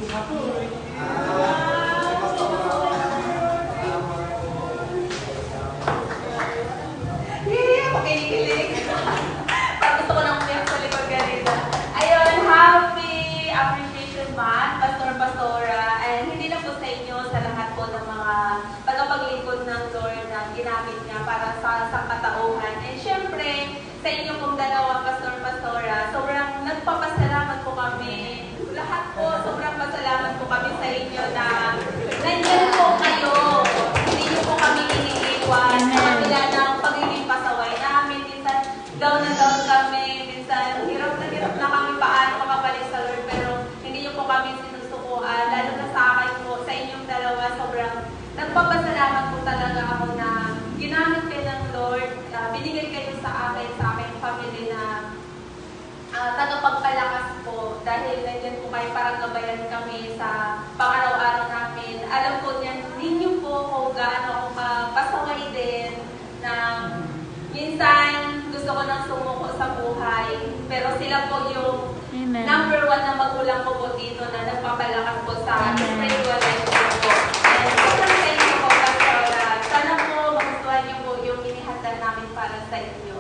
Kikilig. Parang gusto ko nang umiyak sa likod kanina. Ayun, happy appreciation month, Pastor Pastora. And hindi lang po sa inyo, sa lahat po ng mga tagapaglingkod ng Lord na ginamit niya para sa katauhan. And syempre, sa inyo pong dalawa, Pastor Pastora, sobrang nagpapasalamat po kami. Lahat po, sobrang pasalamat po kami sa inyo na nandiyan po kayo. Hindi niyo po kami iniiwan. Sa kabila ng pagiging pasaway namin, minsan down na down kami, minsan hirap na kami paano makabalik sa Lord, pero hindi niyo po kami sinusukuan. Lalo na sa akin po, sa inyong dalawa, sobrang nagpapasalamat po talaga ako na ginamit kayo ng Lord, binigay kayo sa aking family na tagapagpalakas po dahil nandiyan po kayo para gabayan kami sa pang-araw-araw namin. Alam po niyan, ninyo po kung gaano ako pasaway din na minsan gusto ko nang sumuko sa buhay, pero sila po yung Amen. number 1 na magulang ko po dito na nagpapalakas po sa spiritual life ko po. And sobrang sa inyo po, Pastor. Sana po magustuhan niyo po yung inihanda namin para sa inyo.